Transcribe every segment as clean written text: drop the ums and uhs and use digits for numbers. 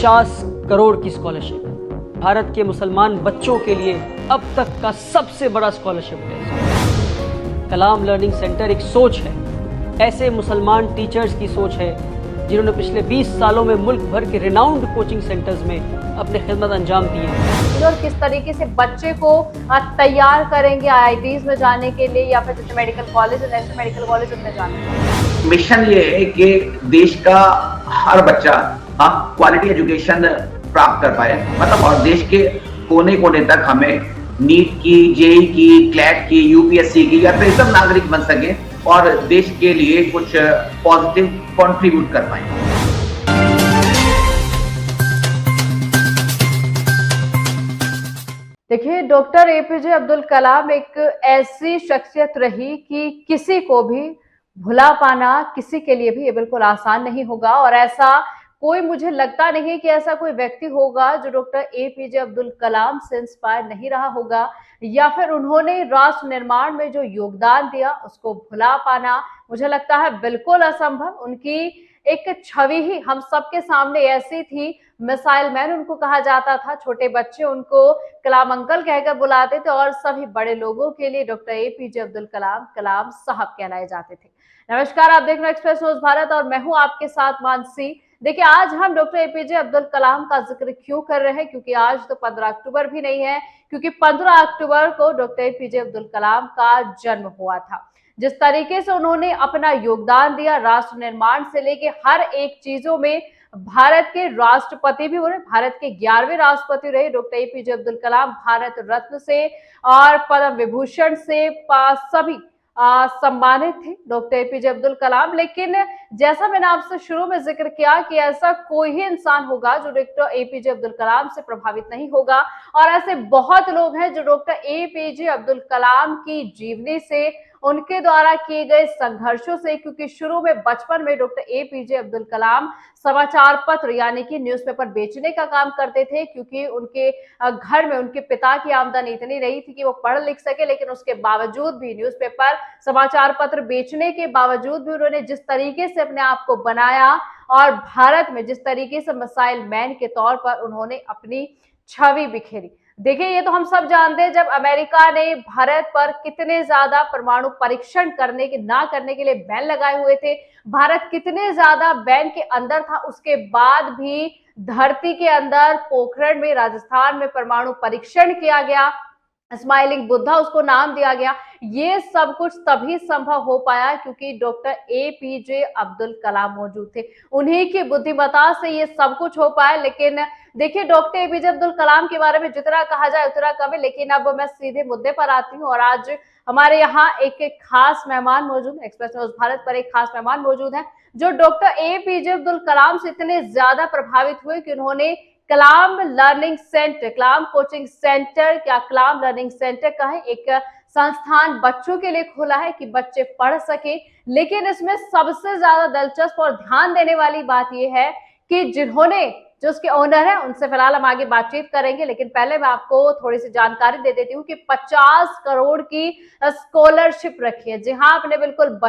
50 करोड़ की स्कॉलरशिप है। भारत के मुसलमान बच्चों के लिए अब तक का सबसे बड़ा स्कॉलरशिप टेस्ट। कलाम लर्निंग सेंटर एक सोच है, ऐसे मुसलमान टीचर्स की सोच है जिन्होंने पिछले 20 सालों में मुल्क भर के रिनाउंड कोचिंग सेंटर्स में अपने खिदमत अंजाम दी है। और किस तरीके से बच्चे को तैयार करेंगे IITs में जाने के लिए या फिर जैसे medical college, national medical college में जाने के लिए। मिशन ये है कि देश का हर बच्चा क्वालिटी एजुकेशन प्राप्त कर पाए, मतलब और देश के कोने कोने तक हमें नीट की, जेई की, क्लैट की, यूपीएससी की या फिर सब नागरिक बन सके और देश के लिए कुछ पॉजिटिव कंट्रीब्यूट कर पाए। देखिए, डॉक्टर APJ अब्दुल कलाम एक ऐसी शख्सियत रही कि किसी को भी भुला पाना किसी के लिए भी ये बिल्कुल आसान नहीं होगा। और ऐसा कोई, मुझे लगता नहीं है कि ऐसा कोई व्यक्ति होगा जो डॉक्टर APJ अब्दुल कलाम से इंस्पायर नहीं रहा होगा, या फिर उन्होंने राष्ट्र निर्माण में जो योगदान दिया उसको भुला पाना मुझे लगता है बिल्कुल असंभव। उनकी एक छवि ही हम सबके सामने ऐसी थी, मिसाइल मैन उनको कहा जाता था, छोटे बच्चे उनको कलाम अंकल कहकर बुलाते थे और सभी बड़े लोगों के लिए डॉक्टर APJ अब्दुल कलाम कलाम साहब कहलाए जाते थे। नमस्कार, आप देख रहे हैं एक्सप्रेस न्यूज भारत और मैं हूं आपके साथ मानसी। देखिए, आज हम डॉक्टर APJ अब्दुल कलाम का जिक्र क्यों कर रहे हैं, क्योंकि आज तो 15 अक्टूबर भी नहीं है, क्योंकि 15 अक्टूबर को डॉक्टर APJ अब्दुल कलाम का जन्म हुआ था। जिस तरीके से उन्होंने अपना योगदान दिया राष्ट्र निर्माण से लेके हर एक चीजों में, भारत के राष्ट्रपति भी हुए, भारत के 11वें राष्ट्रपति रहे डॉक्टर APJ अब्दुल कलाम, भारत रत्न से और पद्म विभूषण से सभी सम्मानित थे डॉक्टर APJ अब्दुल कलाम। लेकिन जैसा मैंने आपसे शुरू में जिक्र किया कि ऐसा कोई ही इंसान होगा जो डॉक्टर APJ अब्दुल कलाम से प्रभावित नहीं होगा, और ऐसे बहुत लोग हैं जो डॉक्टर APJ अब्दुल कलाम की जीवनी से, उनके द्वारा किए गए संघर्षों से, क्योंकि शुरू में बचपन में डॉक्टर APJ अब्दुल कलाम समाचार पत्र यानी कि न्यूज़पेपर बेचने का काम करते थे, क्योंकि उनके घर में उनके पिता की आमदनी इतनी नहीं थी कि वो पढ़ लिख सके। लेकिन उसके बावजूद भी न्यूज़पेपर, समाचार पत्र बेचने के बावजूद भी उन्होंने जिस तरीके से अपने आप को बनाया और भारत में जिस तरीके से मिसाइल मैन के तौर पर उन्होंने अपनी छवि बिखेरी। देखिए, ये तो हम सब जानते हैं, जब अमेरिका ने भारत पर कितने ज्यादा परमाणु परीक्षण ना करने के लिए बैन लगाए हुए थे, भारत कितने ज्यादा बैन के अंदर था, उसके बाद भी धरती के अंदर पोखरण में, राजस्थान में परमाणु परीक्षण किया गया, स्माइलिंग बुद्धा उसको नाम दिया गया। ये सब कुछ तभी संभव हो पाया क्योंकि डॉक्टर APJ अब्दुल कलाम मौजूद थे, उन्हीं की बुद्धिमत्ता से ये सब कुछ हो पाया। लेकिन देखिए, डॉक्टर APJ अब्दुल कलाम के बारे में जितना कहा जाए उतना कम है। लेकिन अब मैं सीधे मुद्दे पर आती हूँ और आज हमारे यहाँ एक खास मेहमान मौजूद है, एक्सप्रेस न्यूज भारत पर एक खास मेहमान मौजूद है जो डॉक्टर APJ अब्दुल कलाम से इतने ज्यादा प्रभावित हुए कि उन्होंने कलाम लर्निंग सेंटर, कलाम कोचिंग सेंटर, क्या कलाम लर्निंग सेंटर का है एक संस्थान बच्चों के लिए खोला है कि बच्चे पढ़ सके। लेकिन इसमें सबसे ज्यादा दिलचस्प और ध्यान देने वाली बात यह है कि जो उसके ओनर है उनसे फिलहाल हम आगे बातचीत करेंगे। लेकिन पहले मैं आपको थोड़ी सी जानकारी दे देती हूँ कि 50 करोड़ की स्कॉलरशिप रखी है। जी हाँ, आपने बिल्कुल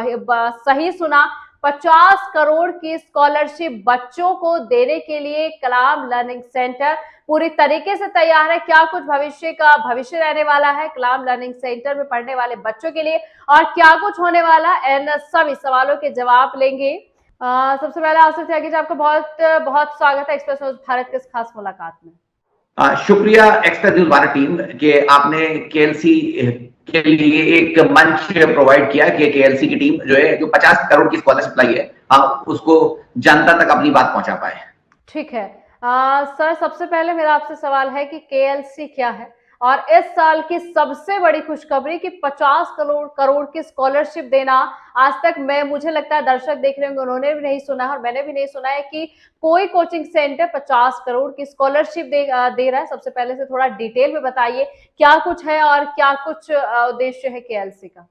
सही सुना, 50 करोड़ की स्कॉलरशिप बच्चों को देने के लिए कलाम लर्निंग सेंटर पूरी तरीके से तैयार है। क्या कुछ भविष्य रहने वाला है कलाम लर्निंग सेंटर में पढ़ने वाले बच्चों के लिए और क्या कुछ होने वाला, इन सभी सवालों के जवाब लेंगे। सबसे पहले आसिफ त्यागी जी, आपका बहुत बहुत स्वागत है एक्सप्रेस न्यूज भारत के इस खास मुलाकात में। शुक्रिया एक्सप्रेस न्यूज भारत टीम के आपने KLC के लिए एक मंच प्रोवाइड किया कि KLC की टीम जो है, जो 50 करोड़ की स्कॉलरशिप लाई है, उसको जनता तक अपनी बात पहुंचा पाए। ठीक है सर, सबसे पहले मेरा आपसे सवाल है कि KLC क्या है और इस साल की सबसे बड़ी खुशखबरी कि 50 करोड़ की स्कॉलरशिप देना, आज तक मुझे लगता है दर्शक देख रहे होंगे, उन्होंने भी नहीं सुना है और मैंने भी नहीं सुना है कि कोई कोचिंग सेंटर 50 करोड़ की स्कॉलरशिप दे रहा है। सबसे पहले से थोड़ा डिटेल में बताइए क्या कुछ है और क्या कुछ उद्देश्य है KLC का।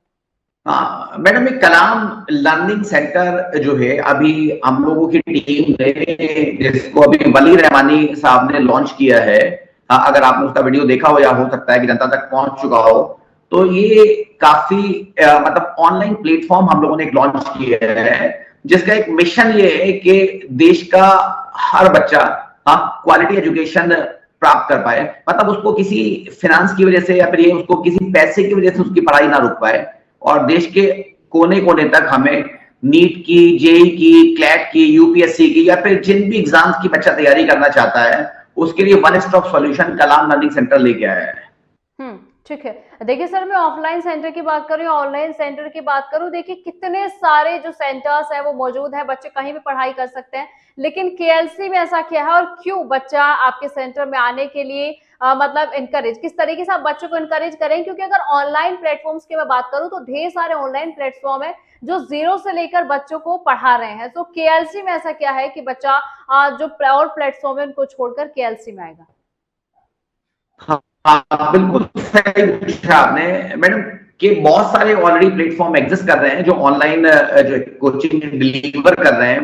मैडम, एक कलाम लर्निंग सेंटर जो है, अभी हम लोगों की टीम ने जिसको अभी वली रहमानी साहब ने लॉन्च किया है, अगर आपने उसका वीडियो देखा हो या हो सकता है कि जनता तक पहुंच चुका हो, तो ये काफी मतलब ऑनलाइन प्लेटफॉर्म हम लोगों ने एक लॉन्च किया है जिसका एक मिशन ये है कि देश का हर बच्चा क्वालिटी एजुकेशन प्राप्त कर पाए, मतलब उसको किसी फाइनेंस की वजह से या फिर ये उसको किसी पैसे की वजह से उसकी पढ़ाई ना रुक पाए, और देश के कोने कोने तक हमें नीट की, जेई की, क्लैट की, यूपीएससी की या फिर जिन भी एग्जाम्स की बच्चा तैयारी करना चाहता है उसके लिए वन स्टॉप सॉल्यूशन कलाम लर्निंग सेंटर लेके आया है। ठीक है। देखिए सर, मैं ऑफलाइन सेंटर की बात करूं या ऑनलाइन सेंटर की बात करूं, देखिए कितने सारे जो सेंटर्स हैं वो मौजूद है, बच्चे कहीं भी पढ़ाई कर सकते हैं, लेकिन केएलसी में ऐसा क्या है और क्यों बच्चा आपके सेंटर में आने के लिए मतलब इनकरेज, किस तरीके से आप बच्चों को इनकरेज करें? क्योंकि अगर ऑनलाइन प्लेटफॉर्म्स की मैं बात करूं तो ढेर सारे ऑनलाइन प्लेटफॉर्म है जो जीरो से लेकर बच्चों को पढ़ा रहे हैं, तो केएलसी में ऐसा क्या है कि बच्चा जो और प्लेटफॉर्म है उनको छोड़कर केएलसी में आएगा? हाँ, बिल्कुल सही पूछा आपने मैडम, कि बहुत सारे ऑलरेडी प्लेटफॉर्म एग्जिस्ट कर रहे हैं जो ऑनलाइन जो कोचिंग डिलीवर कर रहे हैं,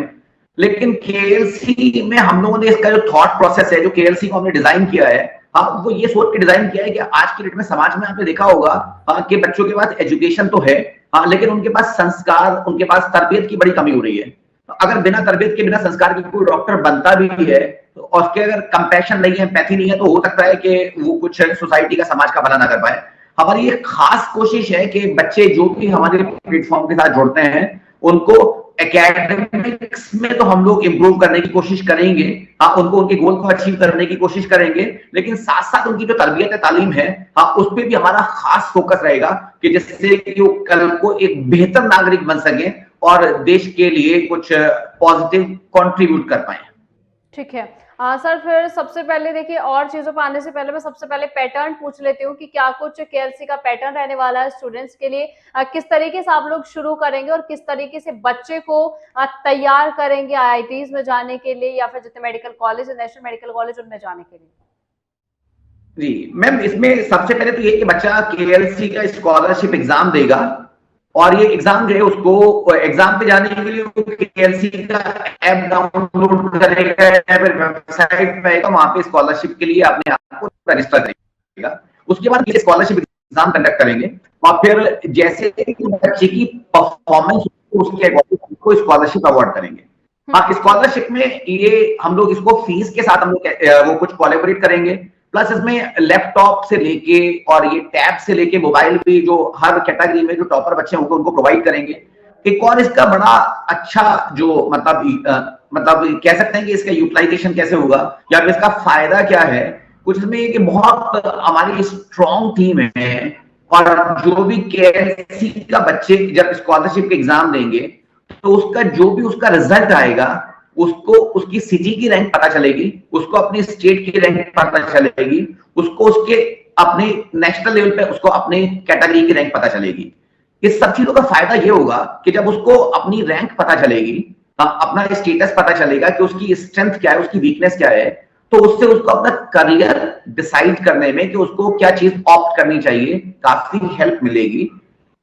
लेकिन केएलसी में हम लोगों ने इसका जो थॉट प्रोसेस है, जो केएलसी को हमने डिजाइन किया है, हाँ, वो ये सोच के डिजाइन किया है कि आज की डेट में समाज में आपने देखा होगा कि बच्चों के पास एजुकेशन तो है, हाँ, लेकिन उनके पास संस्कार, उनके पास तरबियत की बड़ी कमी हो रही है। अगर बिना तरबियत के, बिना संस्कार के कोई डॉक्टर बनता भी है तो उसके अगर कंपैशन नहीं है, एम्पैथी नहीं है, तो हो सकता है कि वो कुछ सोसाइटी का, समाज का भला ना कर पाए। हमारी ये खास कोशिश है कि बच्चे जो भी हमारे प्लेटफॉर्म के साथ जुड़ते हैं उनको एकेडमिक्स में तो हम लोग इंप्रूव करने की कोशिश करेंगे, हाँ, उनको उनके गोल को अचीव करने की कोशिश करेंगे, लेकिन साथ साथ उनकी जो तरबियत है, तालीम है, हाँ, उस पर भी हमारा खास फोकस रहेगा कि जिससे कि वो कल को एक बेहतर नागरिक बन सके और देश के लिए कुछ पॉजिटिव कंट्रीब्यूट कर पाए। ठीक है। सर, फिर सबसे पहले देखिए, और चीजों पर आने से पहले मैं सबसे पहले पैटर्न पूछ लेती हूँ कि क्या कुछ केएलसी का पैटर्न रहने वाला है स्टूडेंट्स के लिए, किस तरीके से आप लोग शुरू करेंगे और किस तरीके से बच्चे को तैयार करेंगे आईआईटीज में जाने के लिए या फिर जितने medical college, national medical college, उनमें जाने के लिए? जी मैम, इसमें सबसे पहले तो ये कि बच्चा केएलसी का स्कॉलरशिप एग्जाम देगा, और ये एग्जाम जो है उसको एग्जाम पे जाने के लिए केएलसी का ऐप डाउनलोड करेगा या फिर वेबसाइट पे आएगा, वहां पे स्कॉलरशिप के लिए अपने आप को रजिस्टर करेगा। उसके बाद ये स्कॉलरशिप एग्जाम कंडक्ट करेंगे और फिर जैसे बच्चे की परफॉर्मेंस उसके अकॉर्डिंग उसको स्कॉलरशिप अवार्ड करेंगे। हाँ, स्कॉलरशिप में ये हम लोग इसको फीस के साथ हम लोग वो कुछ कोलैबोरेट करेंगे, प्लस इसमें लैपटॉप से लेके और ये टैब से लेके मोबाइल भी जो हर कैटेगरी में जो टॉपर बच्चे होंगे उनको प्रोवाइड करेंगे। एक और इसका बड़ा अच्छा जो मतलब कह सकते हैं कि इसका यूटिलाइजेशन कैसे होगा या फिर इसका फायदा क्या है, कुछ इसमें कि बहुत हमारी स्ट्रॉन्ग टीम है, और जो भी केएलसी का बच्चे जब स्कॉलरशिप के एग्जाम देंगे तो उसका जो भी उसका रिजल्ट आएगा उसको उसकी सिटी की रैंक पता चलेगी, उसको अपनी स्टेट की रैंक पता चलेगी, उसको उसके अपने नेशनल लेवल पे उसको अपने कैटेगरी की रैंक पता चलेगी। इस सब चीजों का फायदा ये होगा कि जब उसको अपनी रैंक पता चलेगी, अपना स्टेटस पता चलेगा कि उसकी स्ट्रेंथ क्या है, उसकी वीकनेस क्या है, तो उससे उसको अपना करियर डिसाइड करने में कि उसको क्या चीज ऑप्ट करनी चाहिए काफी हेल्प मिलेगी,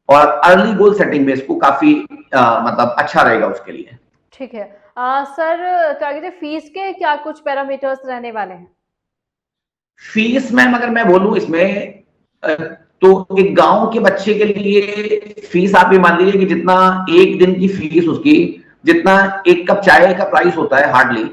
और अर्ली गोल सेटिंग में इसको काफी मतलब अच्छा रहेगा उसके लिए। ठीक है। सर, क्या कहते हैं, फीस के क्या कुछ पैरामीटर्स रहने वाले हैं? फीस मैम अगर मैं बोलूं इसमें तो एक गांव के बच्चे के लिए फीस आप ये मान लीजिए कि जितना एक दिन की फीस उसकी, जितना एक कप चाय का प्राइस होता है हार्डली,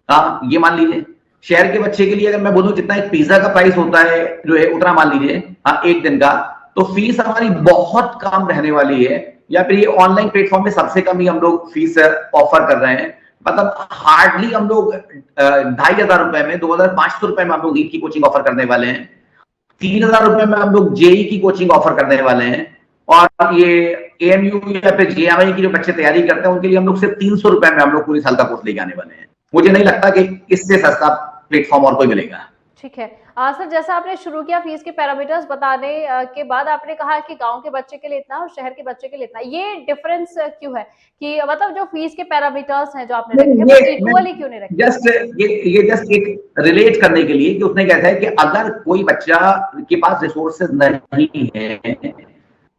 हाँ, ये मान लीजिए। शहर के बच्चे के लिए अगर मैं बोलूं जितना एक पिज्जा का प्राइस होता है जो है उतना मान लीजिए, हाँ, एक दिन का, तो फीस हमारी बहुत कम रहने वाली है। या फिर ये ऑनलाइन प्लेटफॉर्म में सबसे कम ही हम लोग फीस ऑफर कर रहे हैं, मतलब हार्डली हम लोग 2,500 रुपए में, 2,500 रुपए में हम लोग नीट की कोचिंग ऑफर करने वाले हैं, 3,000 रुपए में हम लोग जेई की कोचिंग ऑफर करने वाले हैं, और ये एएमयू या फिर जेएमआई की जो बच्चे तैयारी करते हैं उनके लिए हम लोग सिर्फ 300 रुपए में हम लोग पूरी साल का कोर्स लेके आने वाले हैं। मुझे नहीं लगता कि इससे सस्ता प्लेटफॉर्म और कोई मिलेगा। ठीक है। सर, जैसा आपने शुरू किया फीस के पैरामीटर्स बताने के बाद आपने कहा कि गांव के बच्चे के लिए इतना और शहर के बच्चे के लिए इतना, ये डिफरेंस क्यों है कि मतलब जो फीस के पैरामीटर्स हैं जो आपने रखे हैं वो इक्वली क्यों नहीं रखे? ये जस्ट एक रिलेट करने के लिए कि उसने कहता है कि अगर कोई बच्चा के पास रिसोर्सेज नहीं है,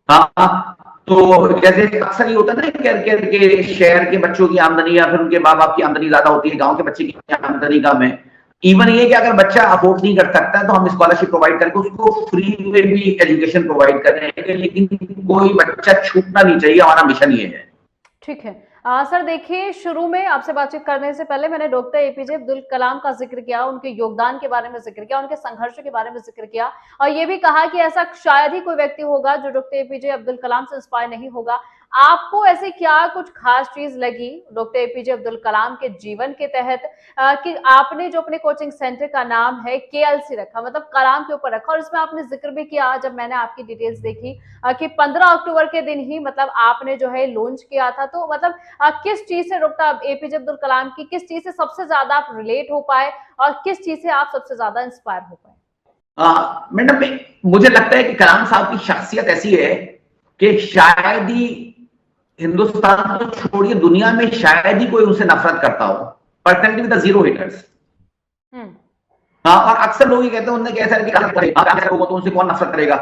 हाँ, तो जैसे अक्सर ये होता है ना कि शहर के बच्चों की आमदनी या फिर उनके माँ बाप की आमदनी ज्यादा होती है, गांव के बच्चे की आमदनी कम है। इवन ये कि अगर बच्चा अफोर्ड नहीं कर सकता है तो हम स्कॉलरशिप प्रोवाइड करके उसको फ्री में भी एजुकेशन प्रोवाइड कर रहे हैं, लेकिन कोई बच्चा छूटना नहीं चाहिए, हमारा मिशन ये है। ठीक है। सर देखिए, शुरू में आपसे बातचीत करने से पहले मैंने डॉक्टर एपीजे अब्दुल कलाम का जिक्र किया, उनके योगदान के बारे में जिक्र किया, उनके संघर्ष के बारे में जिक्र किया और ये भी कहा कि ऐसा शायद ही कोई व्यक्ति होगा जो डॉक्टर एपीजे अब्दुल कलाम से इंस्पायर नहीं होगा। आपको ऐसी क्या कुछ खास चीज लगी डॉक्टर एपीजे अब्दुल कलाम के जीवन के तहत कि आपने जो अपने कोचिंग सेंटर का नाम है केएलसी रखा, मतलब कलाम के ऊपर रखा, और इसमें आपने जिक्र भी किया जब मैंने आपकी डिटेल्स देखी कि 15 अक्टूबर के दिन ही मतलब आपने जो है लॉन्च किया था। तो मतलब किस चीज से डॉक्टर एपीजे अब्दुल कलाम की किस चीज से सबसे ज्यादा आप रिलेट हो पाए और किस चीज से आप सबसे ज्यादा इंस्पायर हो पाए? मैडम, मुझे लगता है कि कलाम साहब की शख्सियत ऐसी है कि शायद ही हिंदुस्तान को छोड़िए दुनिया में शायद ही कोई उनसे नफरत करता हो। Personality with zero hitters. और अक्सर लोग ये कहते हैं उनने कैसा तो उनसे कौन नफरत करेगा।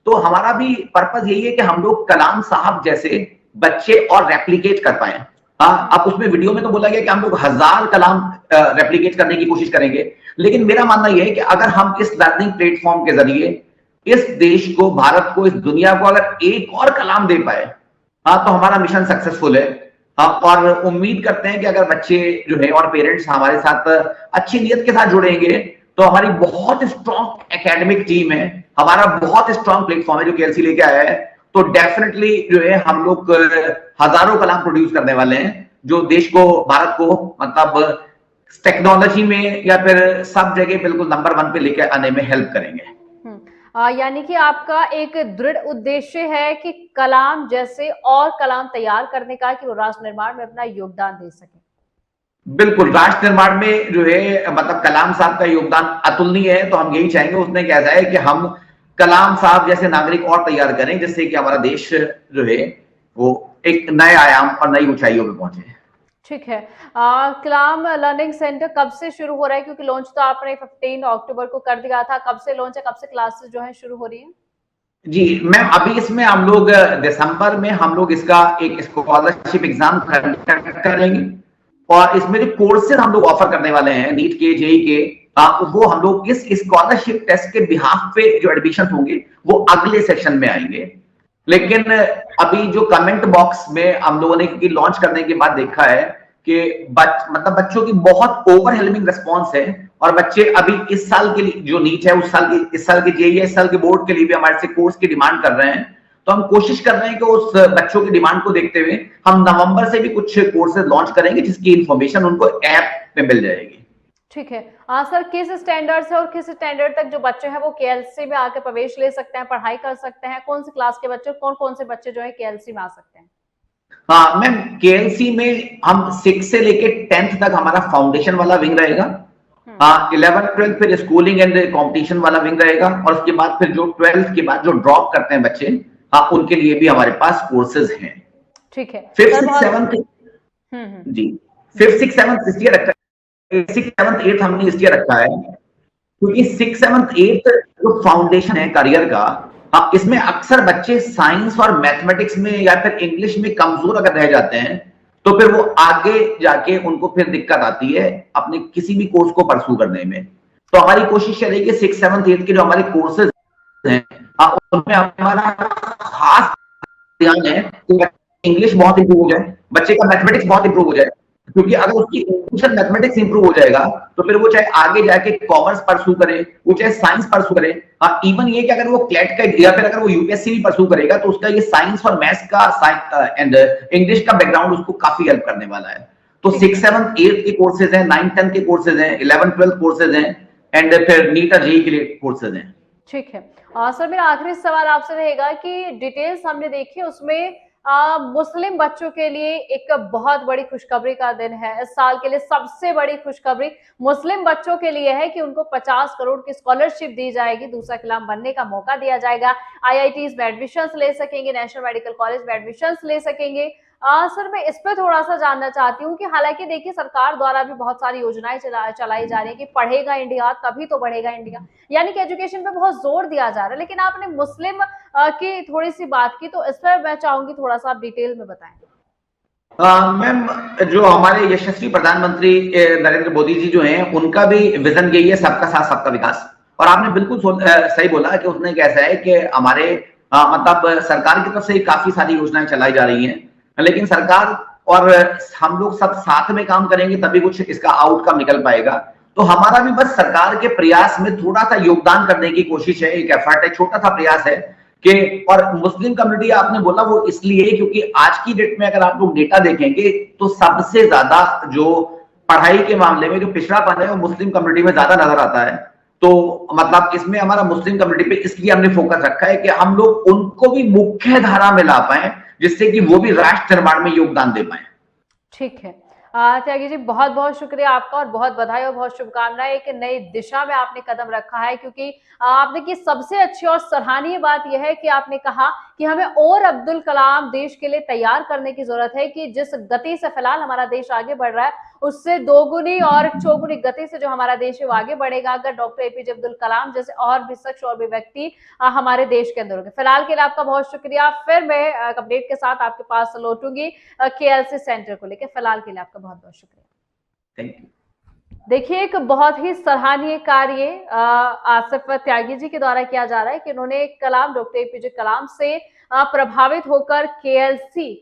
तो हमारा भी पर्पस यही है कि हम लोग कलाम साहब जैसे बच्चे और रेप्लिकेट कर पाए। अब उसमें वीडियो में तो बोला गया कि हम लोग 1000 कलाम रेप्लिकेट करने की कोशिश करेंगे, लेकिन मेरा मानना यह है कि अगर हम इस लर्निंग प्लेटफॉर्म के जरिए इस देश को, भारत को, इस दुनिया को अगर एक और कलाम दे पाए तो हमारा मिशन सक्सेसफुल है। और उम्मीद करते हैं कि अगर बच्चे जो है और पेरेंट्स हमारे साथ अच्छी नीयत के साथ जुड़ेंगे तो हमारी बहुत स्ट्रॉन्ग एकेडमिक टीम है, हमारा बहुत स्ट्रॉन्ग प्लेटफॉर्म है जो केएलसी लेके आया है। तो डेफिनेटली जो है हम लोग हजारों कलाम प्रोड्यूस करने वाले हैं जो देश को, भारत को मतलब टेक्नोलॉजी में या फिर सब जगह बिल्कुल नंबर 1 पे लेके आने में हेल्प करेंगे। यानी कि आपका एक दृढ़ उद्देश्य है कि कलाम जैसे और कलाम तैयार करने का, कि वो राष्ट्र निर्माण में अपना योगदान दे सके। बिल्कुल, राष्ट्र निर्माण में जो है मतलब कलाम साहब का योगदान अतुलनीय है। तो हम यही चाहेंगे, उसने कैसा है कि हम कलाम साहब जैसे नागरिक और तैयार करें जिससे कि हमारा देश जो है वो एक नए आयाम और नई ऊंचाइयों पे पहुंचे। ठीक है। कलाम लर्निंग सेंटर कब से शुरू हो रहा है, क्योंकि लॉन्च तो आपने 15 अक्टूबर को कर दिया था, कब से लॉन्च है, कब से क्लासेस जो है शुरू हो रही है? जी मैम, अभी इसमें हम लोग दिसंबर में हम लोग इसका एक स्कॉलरशिप एग्जाम करेंगे और इसमें जो कोर्सेज हम लोग ऑफर करने वाले हैं नीट के, जेई के, वो हम लोग इस स्कॉलरशिप टेस्ट के बिहाफ पे जो एडमिशन होंगे वो अगले सेशन में आएंगे। लेकिन अभी जो कमेंट बॉक्स में हम लोगों ने क्योंकि लॉन्च करने के बाद देखा है कि मतलब बच्चों की बहुत ओवरवेलमिंग रिस्पॉन्स है और बच्चे अभी इस साल के लिए जो नीट है इस साल की जेईई, इस साल के बोर्ड के लिए भी हमारे से कोर्स की डिमांड कर रहे हैं। तो हम कोशिश कर रहे हैं कि उस बच्चों की डिमांड को देखते हुए हम नवंबर से भी कुछ कोर्सेज लॉन्च करेंगे जिसकी इंफॉर्मेशन उनको ऐप पे मिल जाएगी। ठीक है। सर किस स्टैंडर्ड से और किस स्टैंडर्ड तक जो बच्चे हैं वो केएलसी में आके प्रवेश ले सकते हैं, पढ़ाई कर सकते हैं? कौन सी क्लास के बच्चे, कौन कौन से बच्चे जो है केएलसी में आ सकते हैं? हाँ मैम, केएलसी में हम 6 से लेके 10th तक हमारा फाउंडेशन वाला विंग रहेगा। 11th 12th फिर स्कूलिंग एंड कंपटीशन वाला विंग रहेगा और उसके बाद फिर जो 12th के बाद जो ड्रॉप करते हैं बच्चे, उनके लिए भी हमारे पास कोर्सेज हैं। ठीक है। 5th 6th 7th जी 5th 6th 7th इसलिए रखा है, 6th 7th 8th हमने इसलिए रखा है क्योंकि 6th 7th 8th जो फाउंडेशन है करियर का, इसमें अक्सर बच्चे साइंस और मैथमेटिक्स में या फिर इंग्लिश में कमजोर अगर रह जाते हैं तो फिर वो आगे जाके उनको फिर दिक्कत आती है अपने किसी भी कोर्स को परस्यू करने में। तो हमारी कोशिश रहेगी 6th 7th 8th के जो हमारे कोर्सेज हैं उनमें हमारा खास ध्यान है कि इंग्लिश बहुत इंप्रूव हो जाए, बच्चे का मैथमेटिक्स बहुत इंप्रूव हो जाए, क्योंकि अगर उसकी इंग्लिश और मैथमेटिक्स इंप्रूव हो जाएगा तो फिर वो चाहे आगे जाके कॉमर्स परस्यू करे, वो चाहे साइंस परस्यू करे, इवन ये कि अगर वो क्लैट का या फिर अगर वो यूपीएससी भी परस्यू करेगा तो उसका ये साइंस और मैथ्स का एंड इंग्लिश का बैकग्राउंड उसको काफी हेल्प करने वाला है। तो 6th 7th 8th के कोर्सेज हैं, 9th 10th के कोर्सेज हैं, 11th 12th कोर्सेज हैं एंड फिर नीट और जेईई के लिए कोर्सेज हैं। ठीक है। सर मेरा आखिरी सवाल आपसे रहेगा कि डिटेल्स हमने देखी उसमें मुस्लिम बच्चों के लिए एक बहुत बड़ी खुशखबरी का दिन है। इस साल के लिए सबसे बड़ी खुशखबरी मुस्लिम बच्चों के लिए है कि उनको 50 करोड़ की स्कॉलरशिप दी जाएगी, दूसरा कलाम बनने का मौका दिया जाएगा, आईआईटीज में एडमिशंस ले सकेंगे, नेशनल मेडिकल कॉलेज में एडमिशंस ले सकेंगे। सर मैं इस पे थोड़ा सा जानना चाहती हूँ कि हालांकि देखिए सरकार द्वारा भी बहुत सारी योजनाएं चलाई जा रही है कि पढ़ेगा इंडिया तभी तो बढ़ेगा इंडिया, यानी कि एजुकेशन पे बहुत जोर दिया जा रहा है, लेकिन आपने मुस्लिम की थोड़ी सी बात की तो इस पर मैं चाहूंगी थोड़ा सा आप डिटेल में बताएं। मैम, जो हमारे यशस्वी प्रधानमंत्री नरेंद्र मोदी जी जो हैं उनका भी विजन यही है, सबका साथ सबका विकास। और आपने बिल्कुल सही बोला कि उसने कैसा है कि हमारे मतलब सरकार की तरफ से काफी सारी योजनाएं चलाई जा रही हैं, लेकिन सरकार और हम लोग सब साथ में काम करेंगे तभी कुछ इसका आउटकम निकल पाएगा। तो हमारा भी बस सरकार के प्रयास में थोड़ा सा योगदान करने की कोशिश है, एक एफर्ट है, छोटा सा प्रयास है कि, और मुस्लिम कम्युनिटी आपने बोला वो इसलिए क्योंकि आज की डेट में अगर आप लोग डेटा देखेंगे तो सबसे ज्यादा जो पढ़ाई के मामले में जो पिछड़ापन है वो मुस्लिम कम्युनिटी में ज्यादा नजर आता है। तो मतलब इसमें हमारा मुस्लिम कम्युनिटी पे इसलिए हमने फोकस रखा है कि हम लोग उनको भी मुख्य धारा में ला पाए, जिससे कि वो भी राष्ट्र निर्माण में योगदान दे पाए। ठीक है त्यागी जी, बहुत बहुत शुक्रिया आपका और बहुत बधाई और बहुत शुभकामनाएं। एक नई दिशा में आपने कदम रखा है, क्योंकि आपने की सबसे अच्छी और सराहनीय बात यह है कि आपने कहा कि हमें और अब्दुल कलाम देश के लिए तैयार करने की जरूरत है कि जिस गति से फिलहाल हमारा देश आगे बढ़ रहा है उससे दोगुनी और चौगुनी गति से जो हमारा देश है वो आगे बढ़ेगा अगर डॉक्टर एपीजे अब्दुल कलाम जैसे और भी शख्स और भी व्यक्ति हमारे देश के अंदर होंगे। फिलहाल के लिए आपका बहुत शुक्रिया। फिर मैं अपडेट के साथ आपके पास लौटूंगी केएलसी सेंटर को लेकर। फिलहाल के लिए आपका बहुत बहुत शुक्रिया। Thank you. देखिए, एक बहुत ही सराहनीय कार्य आसिफ त्यागी जी के द्वारा किया जा रहा है कि उन्होंने कलाम डॉक्टर एपीजे कलाम से प्रभावित होकर केएलसी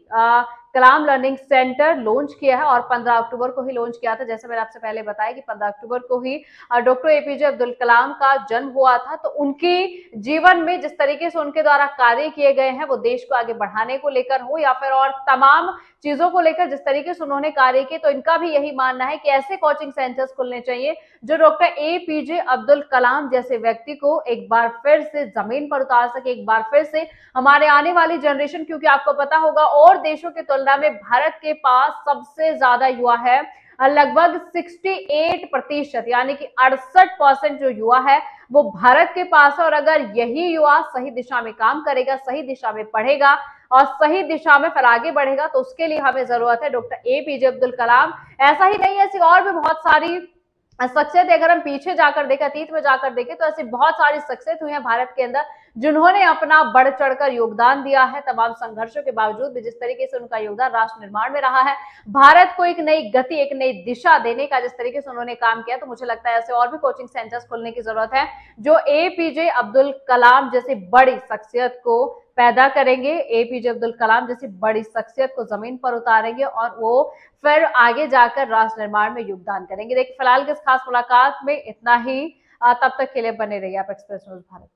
कलाम लर्निंग सेंटर लॉन्च किया है और 15 अक्टूबर को ही लॉन्च किया था। जैसे मैंने आपसे पहले बताया कि 15 अक्टूबर को ही डॉक्टर एपीजे अब्दुल कलाम का जन्म हुआ था। तो उनके जीवन में जिस तरीके से उनके द्वारा कार्य किए गए हैं वो देश को आगे बढ़ाने को लेकर हो या फिर और तमाम चीजों को लेकर जिस तरीके से उन्होंने कार्य किए, तो इनका भी यही मानना है कि ऐसे कोचिंग सेंटर्स खुलने चाहिए जो डॉक्टर एपीजे अब्दुल कलाम जैसे व्यक्ति को एक बार फिर से जमीन पर उतार सके, एक बार फिर से हमारे आने वाली जनरेशन, क्योंकि आपको पता होगा और देशों की तुलना में भारत के पास सबसे ज्यादा युवा है, लगभग 68% यानी कि 68% जो युवा है वो भारत के पास है। और अगर यही युवा सही दिशा में काम करेगा, सही दिशा में पढ़ेगा और सही दिशा में फिर आगे बढ़ेगा, तो उसके लिए हमें जरूरत है डॉक्टर एपीजे अब्दुल कलाम। ऐसा ही नहीं, ऐसी और भी बहुत सारी शख्सियत, अगर हम पीछे जाकर देखें, अतीत में जाकर देखें, तो ऐसी बहुत सारी शख्सियत हुई है भारत के अंदर जिन्होंने अपना बढ़ चढ़कर योगदान दिया है। तमाम संघर्षों के बावजूद भी जिस तरीके से उनका योगदान राष्ट्र निर्माण में रहा है, भारत को एक नई गति, एक नई दिशा देने का जिस तरीके से उन्होंने काम किया, तो मुझे लगता है ऐसे और भी कोचिंग सेंटर्स खोलने की जरूरत है जो एपीजे अब्दुल कलाम जैसी बड़ी शख्सियत को पैदा करेंगे, एपीजे अब्दुल कलाम जैसी बड़ी शख्सियत को जमीन पर उतारेंगे और वो फिर आगे जाकर राष्ट्र निर्माण में योगदान करेंगे। देखिए, फिलहाल की इस खास मुलाकात में इतना ही। तब तक के लिए बने रहिए आप एक्सप्रेस न्यूज भारत।